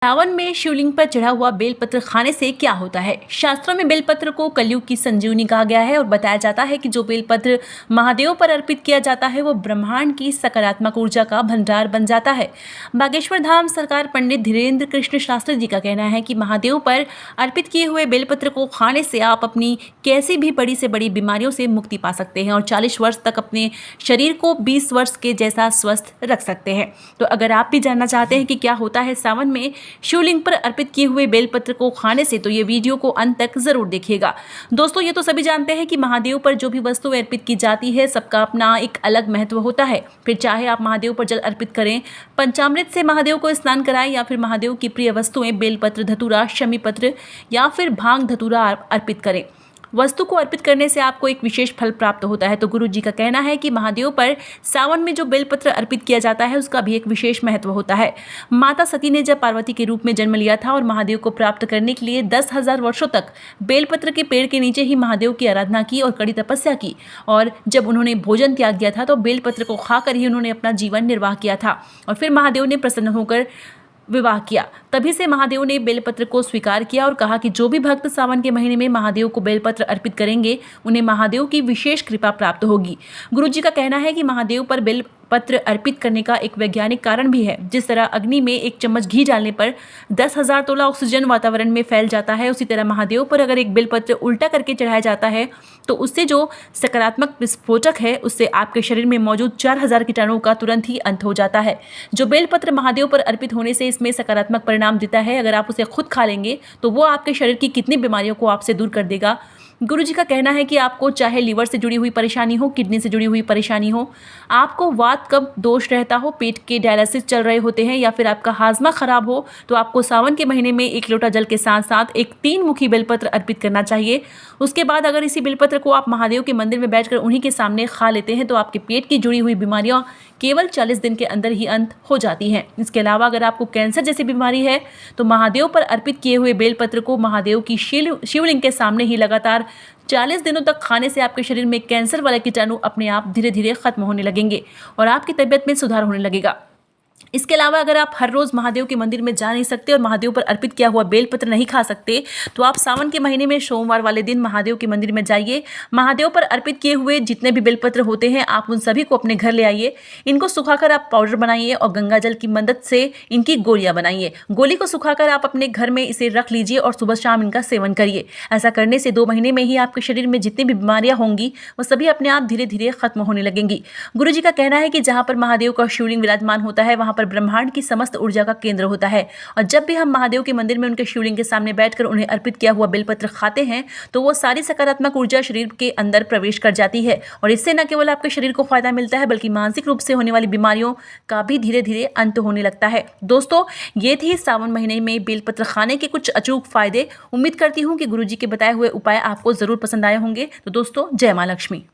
सावन में शिवलिंग पर चढ़ा हुआ बेलपत्र खाने से क्या होता है। शास्त्रों में बेलपत्र को कलयुग की संजीवनी कहा गया है और बताया जाता है कि जो बेलपत्र महादेव पर अर्पित किया जाता है वो ब्रह्मांड की सकारात्मक ऊर्जा का भंडार बन जाता है। बागेश्वर धाम सरकार पंडित धीरेन्द्र कृष्ण शास्त्री जी का कहना है कि महादेव पर अर्पित किए हुए बेलपत्र को खाने से आप अपनी कैसी भी बड़ी से बड़ी बीमारियों से मुक्ति पा सकते हैं और 40 वर्ष तक अपने शरीर को 20 वर्ष के जैसा स्वस्थ रख सकते हैं। तो अगर आप भी जानना चाहते हैं कि क्या होता है सावन में शिवलिंग पर अर्पित किए हुए बेलपत्र को खाने से, तो ये वीडियो को अंत तक जरूर देखिएगा। दोस्तों, ये तो सभी जानते हैं कि महादेव पर जो भी वस्तु अर्पित की जाती है सबका अपना एक अलग महत्व होता है। फिर चाहे आप महादेव पर जल अर्पित करें, पंचामृत से महादेव को स्नान कराएं या फिर महादेव की प्रिय वस्तुएं बेलपत्र, धतूरा, शमी पत्र या फिर भांग धतूरा अर्पित करें। वस्तु को अर्पित करने से आपको एक विशेष फल प्राप्त होता है। तो गुरु जी का कहना है कि महादेव पर सावन में जो बेलपत्र अर्पित किया जाता है उसका भी एक विशेष महत्व होता है। माता सती ने जब पार्वती के रूप में जन्म लिया था और महादेव को प्राप्त करने के लिए 10,000 वर्षों तक बेलपत्र के पेड़ के नीचे ही महादेव की आराधना की और कड़ी तपस्या की। और जब उन्होंने भोजन त्याग दिया था तो बेलपत्र को खाकर ही उन्होंने अपना जीवन निर्वाह किया था और फिर महादेव ने प्रसन्न होकर विवाह किया। तभी से महादेव ने बेलपत्र को स्वीकार किया और कहा कि जो भी भक्त सावन के महीने में महादेव को बेलपत्र अर्पित करेंगे उन्हें महादेव की विशेष कृपा प्राप्त होगी। गुरु जी का कहना है कि महादेव पर बेलपत्र अर्पित करने का एक वैज्ञानिक कारण भी है। जिस तरह अग्नि में एक चम्मच घी डालने पर 10,000 तोला ऑक्सीजन वातावरण में फैल जाता है, उसी तरह महादेव पर अगर एक बेलपत्र उल्टा करके चढ़ाया जाता है तो उससे जो सकारात्मक विस्फोटक है उससे आपके शरीर में मौजूद 4,000 कीटाणुओं का तुरंत ही अंत हो जाता है। जो बेलपत्र महादेव पर अर्पित होने से इसमें सकारात्मक परिणाम देता है, अगर आप उसे खुद खा लेंगे तो वो आपके शरीर की कितनी बीमारियों को आपसे दूर कर देगा। गुरु जी का कहना है कि आपको चाहे लीवर से जुड़ी हुई परेशानी हो, किडनी से जुड़ी हुई परेशानी हो, आपको वात कब दोष रहता हो, पेट के डायलिसिस चल रहे होते हैं या फिर आपका हाजमा खराब हो, तो आपको सावन के महीने में 1 लोटा जल के साथ साथ एक 3 मुखी बेलपत्र अर्पित करना चाहिए। उसके बाद अगर इसी बेलपत्र को आप महादेव के मंदिर में बैठकर उन्हीं के सामने खा लेते हैं तो आपके पेट की जुड़ी हुई बीमारियां केवल 40 दिन के अंदर ही अंत हो जाती हैं। इसके अलावा अगर आपको कैंसर जैसी बीमारी है तो महादेव पर अर्पित किए हुए बेलपत्र को महादेव की शिवलिंग के सामने ही लगातार 40 दिनों तक खाने से आपके शरीर में कैंसर वाले कीटाणु अपने आप धीरे धीरे खत्म होने लगेंगे और आपकी तबीयत में सुधार होने लगेगा। इसके अलावा अगर आप हर रोज़ महादेव के मंदिर में जा नहीं सकते और महादेव पर अर्पित किया हुआ बेलपत्र नहीं खा सकते तो आप सावन के महीने में सोमवार वाले दिन महादेव के मंदिर में जाइए। महादेव पर अर्पित किए हुए जितने भी बेलपत्र होते हैं आप उन सभी को अपने घर ले आइए। इनको सुखाकर आप पाउडर बनाइए और गंगा जल की मदद से इनकी गोलियां बनाइए। गोली को सुखाकर आप अपने घर में इसे रख लीजिए और सुबह शाम इनका सेवन करिए। ऐसा करने से 2 महीने में ही आपके शरीर में जितनी भी बीमारियां होंगी वो सभी अपने आप धीरे धीरे खत्म होने लगेंगी। गुरु जी का कहना है कि जहाँ पर महादेव का शिवलिंग विराजमान होता है वहाँ पर ब्रह्मांड की समस्त ऊर्जा का केंद्र होता है और जब भी हम महादेव के मंदिर में उनके शिवलिंग के सामने बैठकर उन्हें अर्पित किया हुआ बेलपत्र खाते हैं तो वो सारी सकारात्मक ऊर्जा शरीर के अंदर प्रवेश कर जाती है और इससे न केवल आपके शरीर को फायदा मिलता है बल्कि मानसिक रूप से होने वाली बीमारियों का भी धीरे धीरे अंत होने लगता है। दोस्तों, ये थी सावन महीने में बेलपत्र खाने के कुछ अचूक फायदे। उम्मीद करती हूँ कि गुरु जी के बताए हुए उपाय आपको जरूर पसंद आए होंगे। तो दोस्तों, जय मां लक्ष्मी।